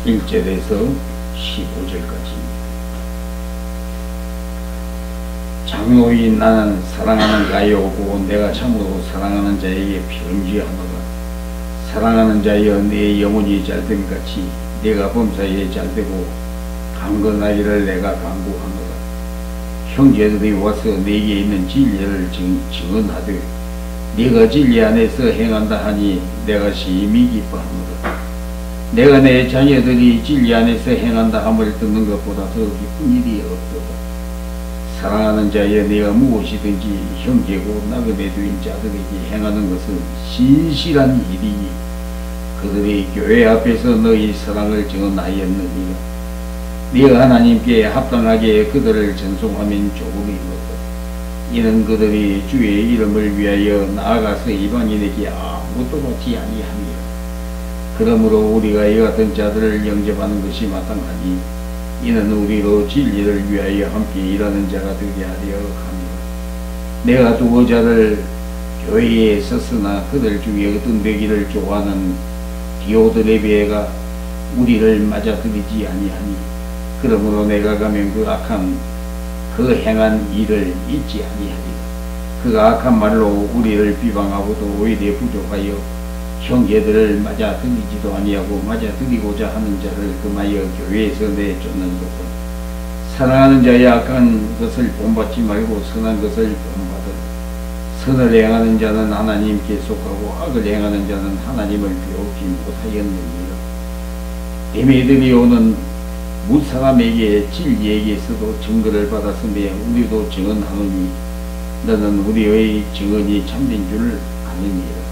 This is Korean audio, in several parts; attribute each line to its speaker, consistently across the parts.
Speaker 1: 1절에서 15절까지. 장로인 나는 사랑하는 가이오고 내가 참으로 사랑하는 자에게 편지하노라. 사랑하는 자여 내 영혼이 잘됨 같이 내가 범사에 잘되고 강건하기를 내가 간구하노라. 형제들이 와서 내게 있는 진리를 증언하되 네가 진리 안에서 행한다 하니 내가 심히 기뻐하노라. 내가 내 자녀들이 진리 안에서 행한다 함을 듣는 것보다 더 기쁜 일이 없도다. 사랑하는 자여 네가 무엇이든지 형제고 나그네 두인 자들에게 행하는 것은 신실한 일이니 그들이 교회 앞에서 너희 사랑을 증언하였느니라. 네가 하나님께 합당하게 그들을 전송하면 좋으리로다. 이는 그들이 주의 이름을 위하여 나아가서 이방인에게 아무것도 받지 아니함이라. 그러므로 우리가 이 같은 자들을 영접하는 것이 마땅하니 이는 우리로 진리를 위하여 함께 일하는 자가 되게 하려 합니다. 내가 두어 자를 교회에 썼으나 그들 중에 어떤 되기를 좋아하는 디오드레베가 우리를 맞아들이지 아니하니 그러므로 내가 가면 그 행한 일을 잊지 아니하리라. 그가 악한 말로 우리를 비방하고도 오히려 부족하여 형제들을 맞아들이지도 아니하고 맞아들이고자 하는 자를 금하여 교회에서 내쫓는도다. 사랑하는 자의 악한 것을 본받지 말고 선한 것을 본받으라. 선을 행하는 자는 하나님께 속하고 악을 행하는 자는 하나님을 배우지 못하였느니라. 데메들이 오는 무사람에게 진리에게서도 증거를 받았으며 우리도 증언하노니 너는 우리의 증언이 참된 줄 아느니라.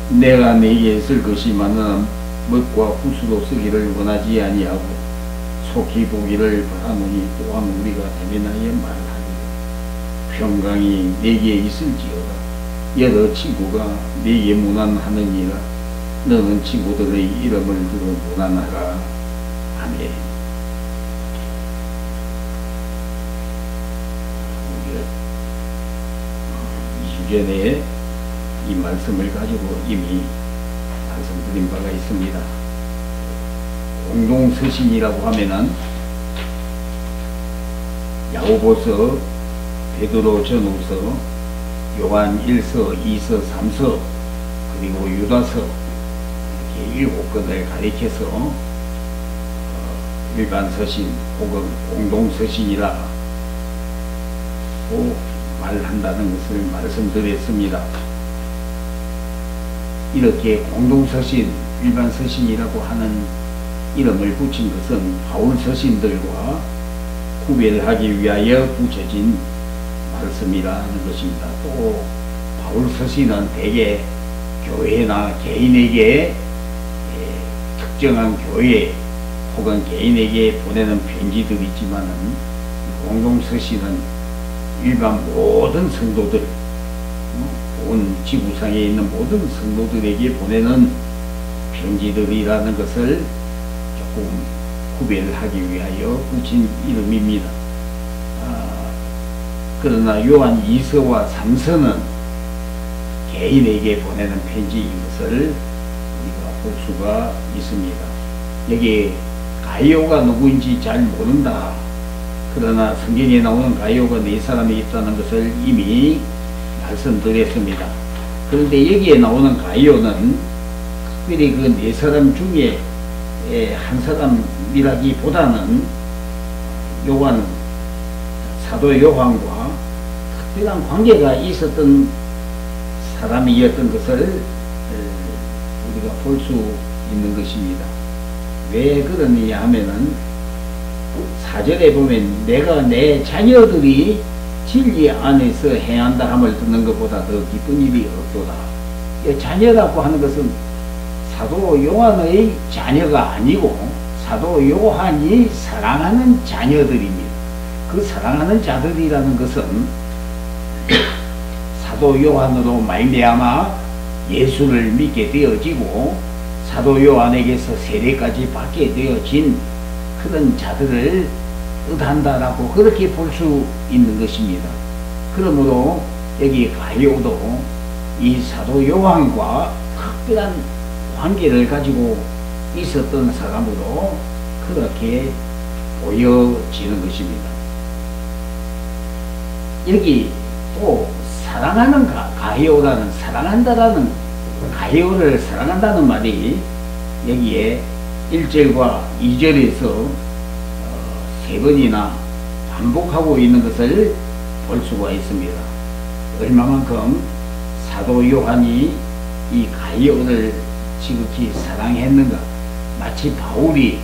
Speaker 1: 내가 네게 쓸 것이 많으나 멋과 후수로 쓰기를 원하지 아니하고 속히 보기를 바라노니 또한 우리가 대면하여 말하리라. 평강이 네게 있을지어다. 여러 친구가 네게 무난하느니라. 너는 친구들의 이름을 들어 무난하라. 아멘. 우리가 2주 전에 이 말씀을 가지고 이미 말씀드린 바가 있습니다. 공동서신이라고 하면은 야고보서, 베드로 전후서, 요한 1서, 2서, 3서, 그리고 유다서 이렇게 7권을 가리켜서 일반 서신 혹은 공동서신이라고 말한다는 것을 말씀드렸습니다. 이렇게 공동서신, 일반 서신이라고 하는 이름을 붙인 것은 바울 서신들과 구별하기 위하여 붙여진 말씀이라는 것입니다. 또 바울 서신은 대개 교회나 개인에게 특정한 교회 혹은 개인에게 보내는 편지들이지만은 공동서신은 일반 모든 성도들, 온 지구상에 있는 모든 성도들에게 보내는 편지들이라는 것을 조금 구별하기 위하여 붙인 이름입니다. 그러나 요한 2서와 3서는 개인에게 보내는 편지인 것을 우리가 볼 수가 있습니다. 여기 가이오가 누구인지 잘 모른다. 그러나 성경에 나오는 가이오가 4사람이 있다는 것을 이미 말씀드렸습니다. 그런데 여기에 나오는 가이오는 특별히 그 4사람 중에 한 사람이라기보다는 사도 요한과 특별한 관계가 있었던 사람이었던 것을 우리가 볼 수 있는 것입니다. 왜 그러느냐 하면은 4절에 보면 내가 내 자녀들이 진리 안에서 행한다 함을 듣는 것보다 더 기쁜 일이 없도다. 자녀라고 하는 것은 사도 요한의 자녀가 아니고 사도 요한이 사랑하는 자녀들입니다. 그 사랑하는 자들이라는 것은 사도 요한으로 말미암아 예수를 믿게 되어지고 사도 요한에게서 세례까지 받게 되어진 그런 자들을 뜻한다라고 그렇게 볼 수 있는 것입니다. 그러므로 여기 가이오도 이 사도 요한과 특별한 관계를 가지고 있었던 사람으로 그렇게 보여지는 것입니다. 여기 또 사랑하는 가이오라는 사랑한다라는 가이오를 사랑한다는 말이 여기에 1절과 2절에서 세 번이나 반복하고 있는 것을 볼 수가 있습니다. 얼마만큼 사도 요한이 이 가이오를 지극히 사랑했는가, 마치 바울이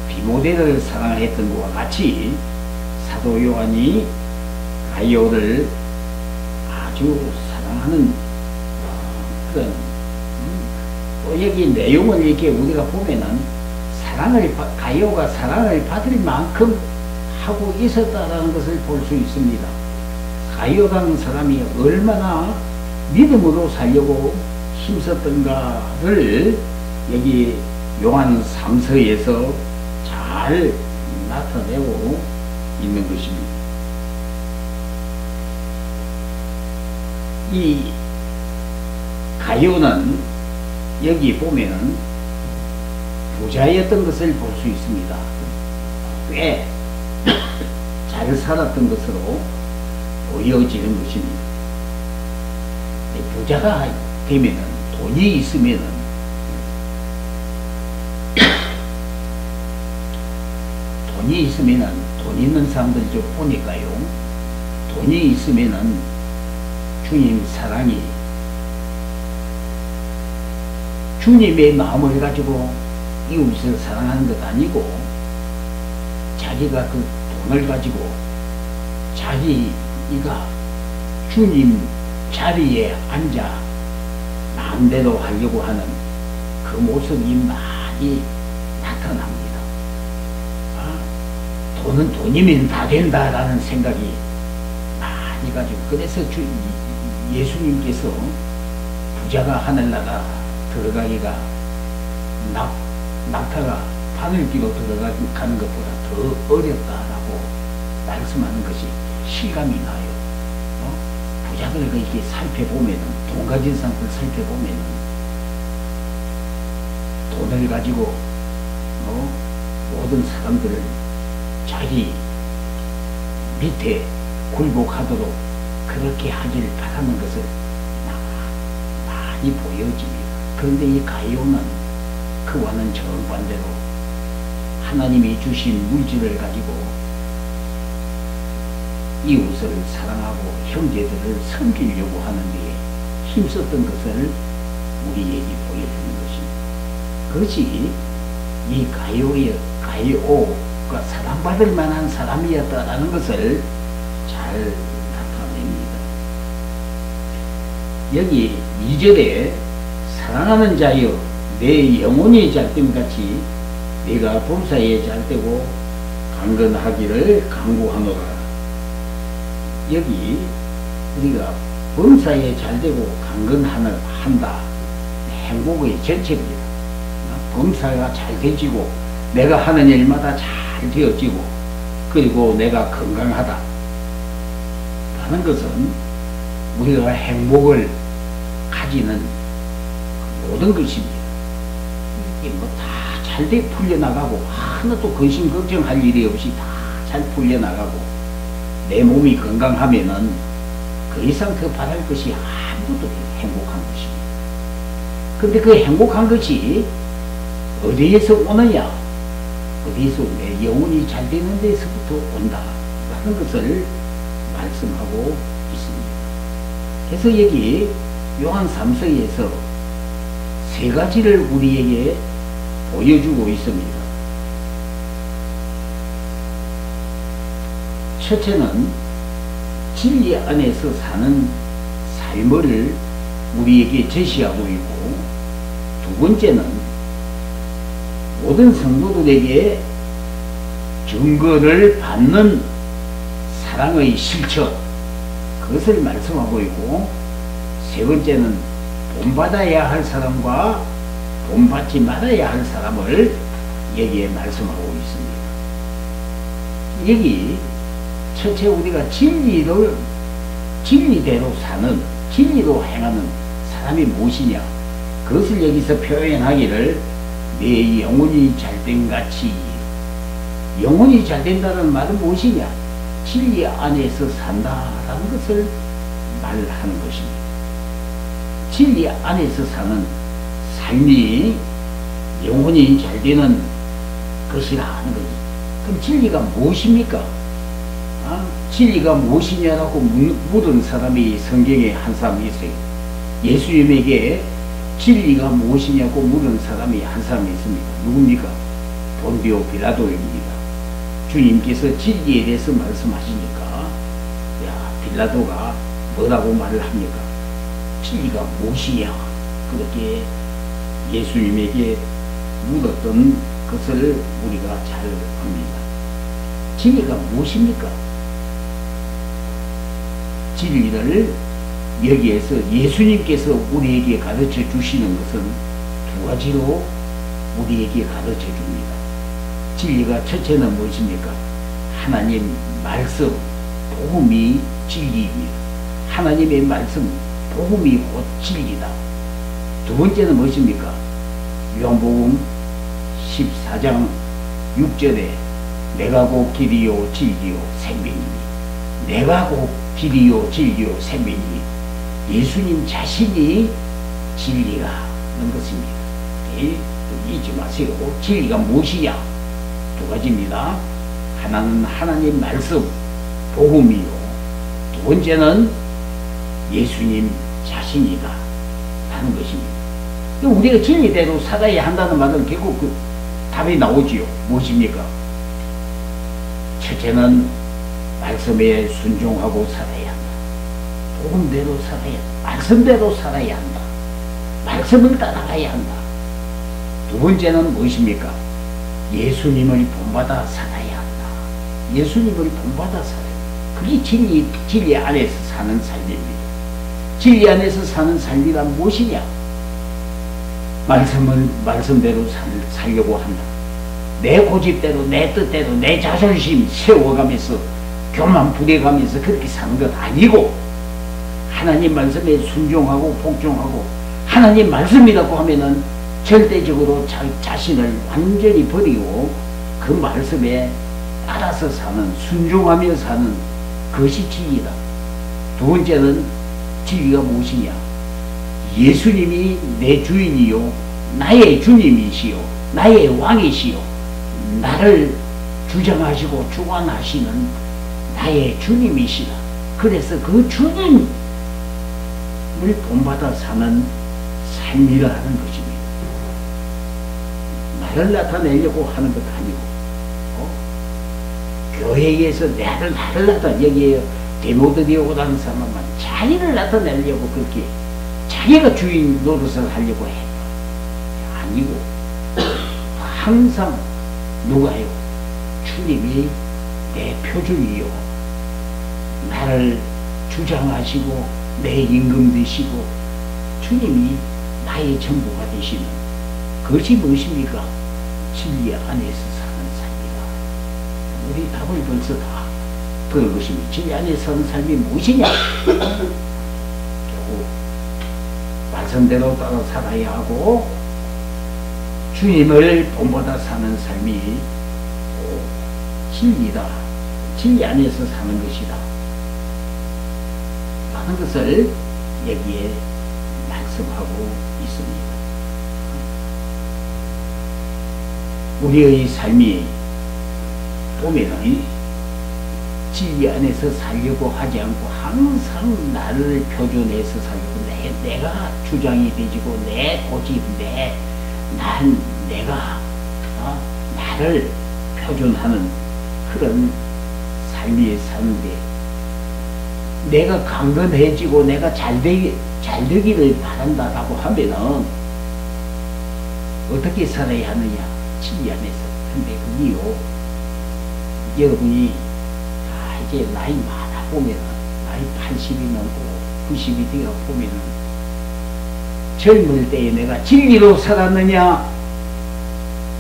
Speaker 1: 디모데를 사랑했던 것과 같이 사도 요한이 가이오를 아주 사랑하는 그런 또 여기 내용을 이렇게 우리가 보면은 가이오가 사랑을 받을 만큼 하고 있었다라는 것을 볼 수 있습니다. 가이오라는 사람이 얼마나 믿음으로 살려고 힘썼던가를 여기 요한 3서에서 잘 나타내고 있는 것입니다. 이 가이오는 여기 보면은 부자였던 것을 볼 수 있습니다. 꽤 잘 살았던 것으로 보여지는 것입니다. 부자가 되면은, 돈이 있으면은 돈 있는 사람들 좀 보니까요, 돈이 있으면은 주님 사랑이, 주님의 마음을 가지고 이웃을 사랑하는 것 아니고 자기가 그 돈을 가지고 자기가 주님 자리에 앉아 마음대로 하려고 하는 그 모습이 많이 나타납니다. 돈은 돈이면 다 된다라는 생각이 많이 가지고, 그래서 예수님께서 부자가 하늘나라 들어가기가 낙타가 바늘 끼고 들어가는 것보다 더 어렵다라고 말씀하는 것이 실감이 나요. 부자들 이렇게 살펴보면은, 돈 가진 사람들 살펴보면은 돈을 가지고 모든 사람들을 자기 밑에 굴복하도록 그렇게 하기를 바라는 것을 많이 보여집니다. 그런데 이 가이오는 그와는 정반대로 하나님이 주신 물질을 가지고 이웃을 사랑하고 형제들을 섬기려고 하는 데에 힘썼던 것을 우리에게 보여주는 것입니다. 그것이 이 가이오가 사랑받을 만한 사람이었다라는 것을 잘 나타냅니다. 여기 2절에 사랑하는 자여 내 영혼이 잘됨같이 네가 범사에 잘되고 강건하기를 강구하노라. 여기 우리가 범사에 잘되고 강건한다, 행복의 전체입니다. 범사가 잘 되지고 내가 하는 일마다 잘 되어지고 그리고 내가 건강하다 하는 것은 우리가 행복을 가지는 모든 것입니다. 이게 뭐 다 잘 돼 풀려나가고 하나도 근심 걱정할 일이 없이 다 잘 풀려나가고 내 몸이 건강하면은 그 이상 더 바랄 것이 아무것도 없어요. 행복한 것입니다. 근데 그 행복한 것이 어디에서 오느냐? 어디에서 내 영혼이 잘 되는 데서부터 온다 라는 것을 말씀하고 있습니다. 그래서 여기 요한 3서에서 세 가지를 우리에게 보여주고 있습니다. 첫째는 진리 안에서 사는 삶을 우리에게 제시하고 있고, 두 번째는 모든 성도들에게 증거를 받는 사랑의 실천, 그것을 말씀하고 있고, 세 번째는 본받아야 할 사람과 본받지 말아야 할 사람을 여기에 말씀하고 있습니다. 여기 첫째 우리가 진리대로 사는, 진리로 행하는 사람이 무엇이냐, 그것을 여기서 표현하기를 내 영혼이 잘된 같이. 영혼이 잘된다는 말은 무엇이냐? 진리 안에서 산다라는 것을 말하는 것입니다. 진리 안에서 사는 삶이 영혼이 잘되는 것이라 하는 거지. 그럼 진리가 무엇입니까? 진리가 무엇이냐라고 묻은 사람이 성경에 한 사람이 있어요. 예수님에게 진리가 무엇이냐고 물은 사람이 한 사람이 있습니다. 누굽니까? 본디오 빌라도입니다. 주님께서 진리에 대해서 말씀하시니까 야, 빌라도가 뭐라고 말을 합니까? 진리가 무엇이냐? 그렇게 예수님에게 물었던 것을 우리가 잘 압니다. 진리가 무엇입니까? 진리를 여기에서 예수님께서 우리에게 가르쳐 주시는 것은 두 가지로 우리에게 가르쳐 줍니다. 진리가 첫째는 무엇입니까? 하나님 말씀, 복음이 진리입니다. 하나님의 말씀, 복음이 곧 진리다. 두 번째는 무엇입니까? 요한복음 14장 6절에 내가 곧 길이요 진리요 생명이니, 내가 곧 길이요 진리요 생명이니, 예수님 자신이 진리라는 것입니다. 잊지 마세요. 진리가 무엇이냐? 두 가지입니다. 하나는 하나님 말씀, 복음이요. 두 번째는 예수님 자신이다 하는 것입니다. 우리가 진리대로 살아야 한다는 말은 결국 그 답이 나오지요. 무엇입니까? 첫째는 말씀에 순종하고 살아야 한다. 복음대로 살아야 한다. 말씀대로 살아야 한다. 말씀을 따라가야 한다. 두 번째는 무엇입니까? 예수님을 본받아 살아야 한다. 예수님을 본받아 살아야 한다. 그게 진리 안에서 사는 삶입니다. 진리 안에서 사는 삶이란 무엇이냐? 말씀대로 살려고 한다. 내 고집대로, 내 뜻대로, 내 자존심 세워가면서 교만 부려가면서 그렇게 사는 것 아니고, 하나님 말씀에 순종하고 복종하고, 하나님 말씀이라고 하면은 절대적으로 자신을 완전히 버리고 그 말씀에 따라서 사는, 순종하며 사는 그것이 진리다. 두 번째는 진리가 무엇이냐? 예수님이 내 주인이요 나의 주님이시요 나의 왕이시요 나를 주장하시고 주관하시는 나의 주님이시다. 그래서 그 주님을 본받아 사는 삶이라는 것입니다. 나를 나타내려고 하는 것 아니고, 교회에서 나를 여기에 데모들이 오라는 사람만 자기를 나타내려고 그렇게 자기가 주인 노릇을 하려고 해. 아니고 항상 누가요? 주님이 내 표준이요, 나를 주장하시고 내 임금 되시고 주님이 나의 전부가 되시는 그것이 무엇입니까? 진리 안에서 사는 삶이다. 우리 답을 벌써 다 들은 것입니다. 진리 안에서 사는 삶이 무엇이냐? 결국 말씀대로 따라 살아야 하고 주님을 본받아 사는 삶이 진리다. 진리 안에서 사는 것이다 하는 것을 여기에 말씀하고 있습니다. 우리의 삶이 보면은 진리 안에서 살려고 하지 않고 항상 나를 표준해서 살려고, 내가 주장이 되지고 내 고집, 내가 나를 표준하는 그런 삶이 사는데, 내가 강건해지고 내가 잘되기를 바란다라고 하면은 어떻게 살아야 하느냐? 진리 안에서. 근데 그게요, 여러분이 이제 나이 많아 보면은, 나이 80이 넘고 90이 되어 보면은, 젊을 때에 내가 진리로 살았느냐,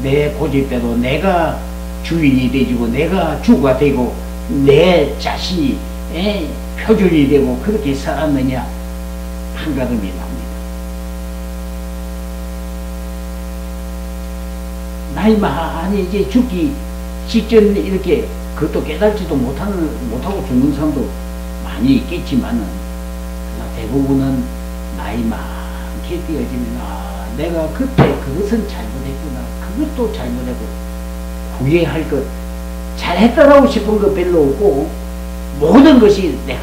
Speaker 1: 내 고집대로 내가 주인이 되고 내가 주가 되고 내 자신이 표준이 되고 그렇게 살았느냐, 판가름이 납니다.
Speaker 2: 나이 많이 이제 죽기 직전 이렇게 그것도 깨달지도 못하고 죽는 사람도 많이 있겠지만은, 대부분은 나이 많게 되어지면, 내가 그때 그것은 잘못했구나, 그것도 잘못했고, 후회할 것, 잘했다라고 싶은 거 별로 없고, 모든 것이 내가,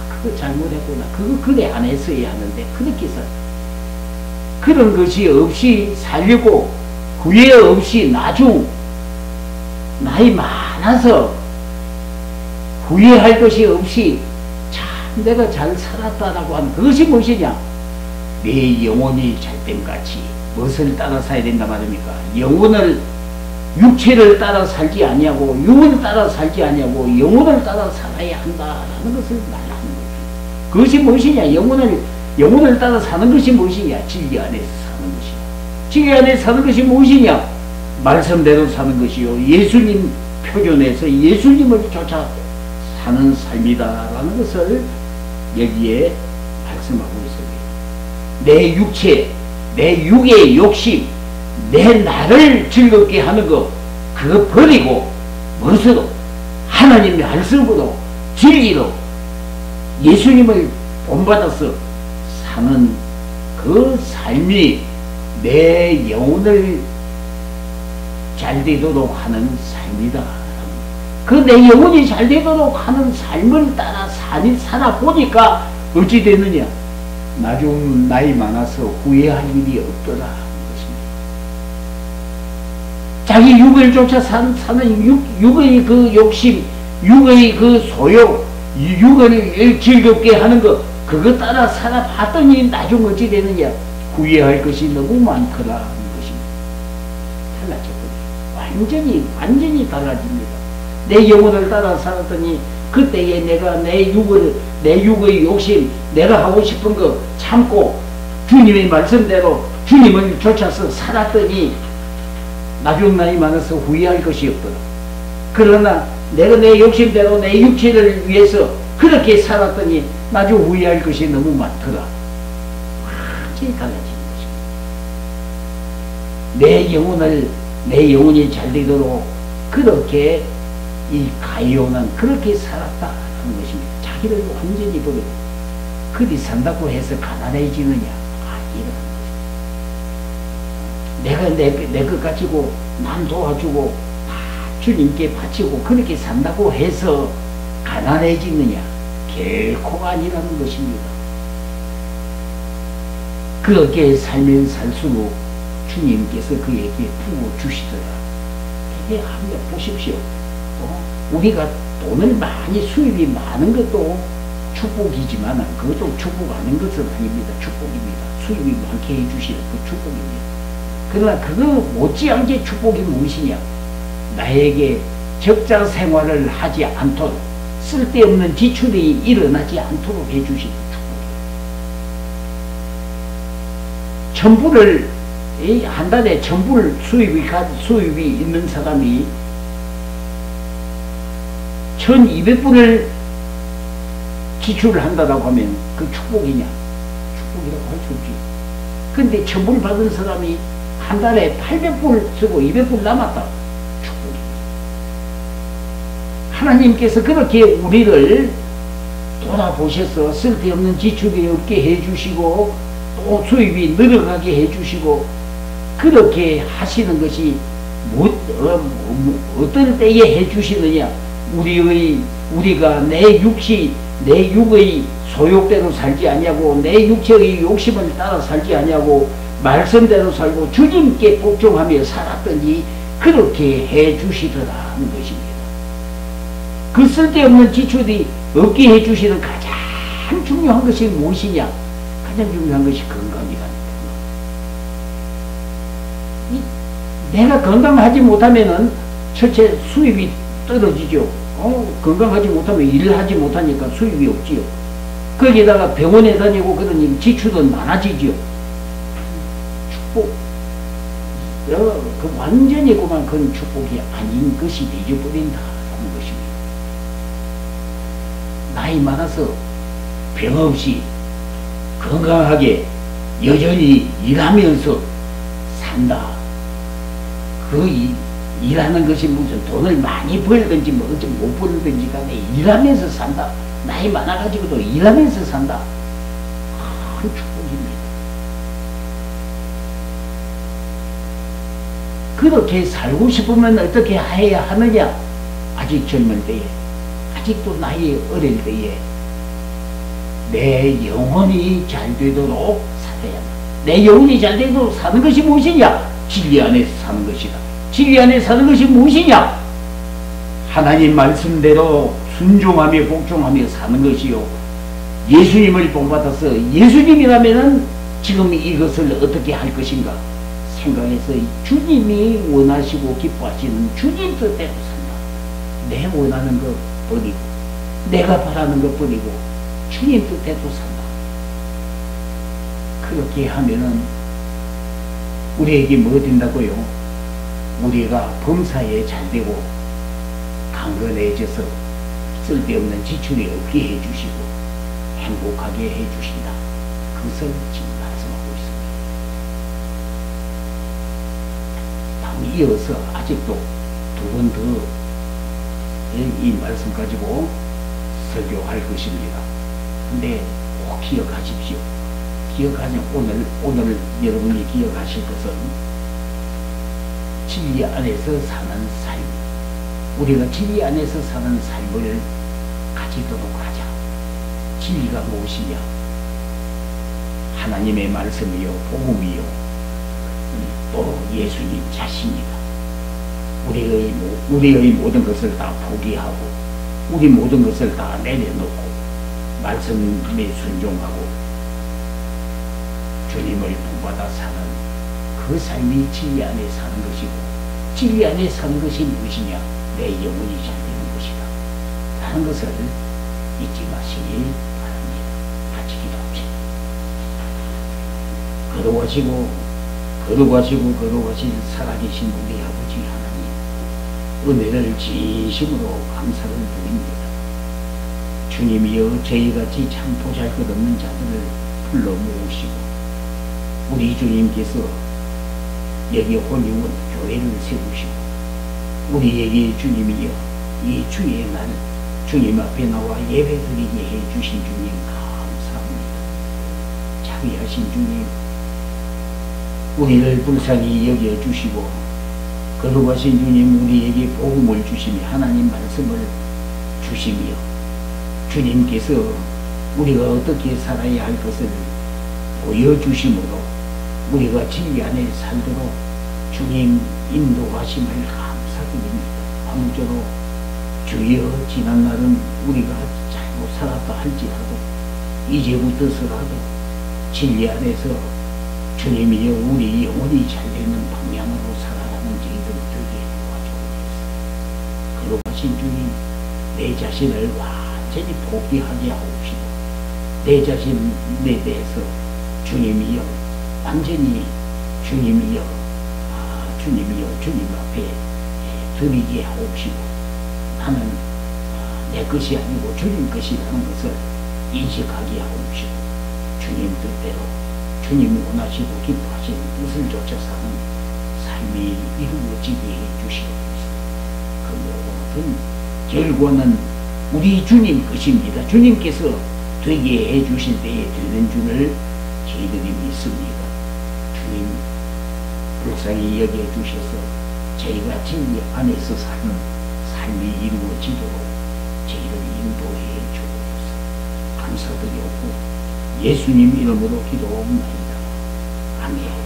Speaker 2: 그거 잘못했구나, 그거 그래 안 했어야 하는데, 그렇게 해서, 그런 것이 없이 살려고, 후회 없이 나중, 나이 많아서, 후회할 것이 없이, 참 내가 잘 살았다라고 하는 그것이 무엇이냐? 내 영혼이 잘됨같이 무엇을 따라 살아야 된다 말입니까? 영혼을, 육체를 따라 살지 아니하고 육을 따라 살지 아니하고 영혼을 따라 살아야 한다라는 것을 말하는 거죠. 그것이 무엇이냐? 영혼을 따라 사는 것이 무엇이냐? 진리 안에서 사는 것이야. 진리 안에서 사는 것이 무엇이냐? 말씀대로 사는 것이요, 예수님 표준에서 예수님을 쫓아 사는 삶이다라는 것을 여기에 말씀하고 있습니다. 내 육체, 내 육의 욕심, 내 나를 즐겁게 하는 거, 그거 버리고 무엇으로? 하나님의 말씀으로, 진리로 예수님을 본받아서 사는 그 삶이 내 영혼을 잘 되도록 하는 삶이다. 그 내 영혼이 잘 되도록 하는 삶을 따라 살아보니까 어찌 되느냐? 나중 나이 많아서 후회할 일이 없더라 하는 것입니다. 자기 육을 쫓아 사는 육의 그 욕심, 육의 그 소욕, 육을 즐겁게 하는 것, 그거 따라 살아봤더니 나중 어찌 되느냐? 후회할 것이 너무 많더라 하는 것입니다. 달라져버려요. 완전히 달라집니다. 내 영혼을 따라 살았더니 그때에 내가 내 육의 욕심, 내가 하고 싶은 거 참고 주님의 말씀대로 주님을 쫓아서 살았더니 나중 나이 많아서 후회할 것이 없더라. 그러나 내가 내 욕심대로 내 육체를 위해서 그렇게 살았더니 나중 후회할 것이 너무 많더라. 완전히 달라지는 것입니다. 내 영혼이 잘 되도록 그렇게 이 가이오는 그렇게 살았다 하는 것입니다. 자기를 완전히 버리고 그리 산다고 해서 가난해지느냐? 이런 내가 내 것 가지고 남 도와주고 다 주님께 바치고 그렇게 산다고 해서 가난해지느냐? 결코 아니라는 것입니다. 그렇게 살면 살수록 주님께서 그에게 부어주시더라. 이게 한번 보십시오. 우리가 돈을 많이 수입이 많은 것도 축복이지만 그것도 축복 아닌 것은 아닙니다. 축복입니다. 수입이 많게 해주시는 그 축복입니다. 그러나 그거 못지않게 축복이 무엇이냐? 나에게 적자 생활을 하지 않도록, 쓸데없는 지출이 일어나지 않도록 해주시는 축복이에요. 천불을 한 달에 천불 수입이 있는 사람이 1200불을 지출을 한다고 하면 그 축복이냐? 축복이라고 할 수 없지. 근데 1000불 받은 사람이 한 달에 800불 쓰고 200불 남았다. 축복이다. 하나님께서 그렇게 우리를 돌아보셔서 쓸데없는 지출이 없게 해주시고 또 수입이 늘어나게 해주시고 그렇게 하시는 것이 어떤 때에 해주시느냐? 우리가 내 육의 소욕대로 살지 아니하고 내 육체의 욕심을 따라 살지 아니하고 말씀대로 살고 주님께 복종하며 살았더니 그렇게 해주시더라는 것입니다. 그 쓸데없는 지출이 없게 해주시는 가장 중요한 것이 무엇이냐? 가장 중요한 것이 건강이라는 거예요. 내가 건강하지 못하면은 첫째 수입이 떨어지죠. 건강하지 못하면 일을 하지 못하니까 수입이 없지요. 거기다가 병원에 다니고 그러니 지출은 많아지지요. 축복. 그 완전히 그만 그런 축복이 아닌 것이 되어버린다라는 것입니다. 나이 많아서 병 없이 건강하게 여전히 일하면서 산다. 일하는 것이 무슨 돈을 많이 벌든지 뭐 어째 못 벌든지 간에 일하면서 산다. 나이 많아가지고도 일하면서 산다. 큰 축복입니다. 그렇게 살고 싶으면 어떻게 해야 하느냐? 아직 젊을 때에, 아직도 나이 어릴 때에 내 영혼이 잘 되도록 살아야만. 내 영혼이 잘 되도록 사는 것이 무엇이냐? 진리 안에서 사는 것이다. 진리 안에 사는 것이 무엇이냐? 하나님 말씀대로 순종하며 복종하며 사는 것이요. 예수님을 본받아서 예수님이라면은 지금 이것을 어떻게 할 것인가 생각해서 주님이 원하시고 기뻐하시는 주님 뜻대로 산다. 내 원하는 거 버리고 내가 바라는 거 버리고 주님 뜻대로 산다. 그렇게 하면은 우리에게 뭐 된다고요? 우리가 범사에 잘되고 강건해져서 쓸데없는 지출이 없게 해주시고 행복하게 해주신다. 그것을 지금 말씀하고 있습니다. 다음 이어서 아직도 두 번 더 이 말씀 가지고 설교할 것입니다. 근데 꼭 기억하십시오. 오늘 여러분이 기억하실 것은 진리 안에서 사는 삶, 우리가 진리 안에서 사는 삶을 가지도록 하자. 진리가 무엇이냐? 하나님의 말씀이요, 복음이요, 또 예수님 자신이다. 우리의 모든 것을 다 포기하고 우리 모든 것을 다 내려놓고 말씀에 순종하고 주님을 본받아 사는 그 삶이 진리 안에 사는 것이고, 진리 안에 사는 것이 무엇이냐? 내 영혼이 잘 되는 것이다 라는 것을 잊지 마시기 바랍니다. 같이 기도합시다. 거룩하신 살아계신 우리 아버지 하나님, 은혜를 진심으로 감사를 드립니다. 주님이여, 저희같이 참 보잘것없는 자들을 불러 모으시고 우리 주님께서 여기 홀리원 교회를 세우시고 우리에게 주님이여 이 주의 날 주님 앞에 나와 예배드리게 해주신 주님 감사합니다. 자비하신 주님, 우리를 불쌍히 여겨주시고 거룩하신 주님, 우리에게 복음을 주시며 하나님 말씀을 주시며 주님께서 우리가 어떻게 살아야 할 것을 보여주심으로 우리가 진리 안에 살도록 주님 인도하심을 감사드립니다. 아무쪼록 주여, 지난날은 우리가 잘못 살았다 할지라도 이제부터서라도 진리 안에서 주님이여 우리 영혼이 잘 되는 방향으로 살아가는 저희들 되게 도와주옵소서. 거룩하신 주님, 내 자신을 완전히 포기하게 하옵시고 내 자신에 대해서 주님이여 완전히 주님 앞에 드리게 하옵시고 나는 내 것이 아니고 주님 것이라는 것을 인식하게 하옵시고 주님 뜻대로 주님이 원하시고 기뻐하시는 뜻을 쫓아 사는 삶이 이루어지게 해주시옵소서. 그 모든 결과는 우리 주님 것입니다. 주님께서 되게 해주실 때에 되는 줄을 저희들이 믿습니다. 주님 불쌍히 여겨주셔서 저희가 진리 안에서 사는 삶이 이루어지도록 저희를 인도해 주옵소서. 감사드리옵고 예수님 이름으로 기도옵나이다. 아멘.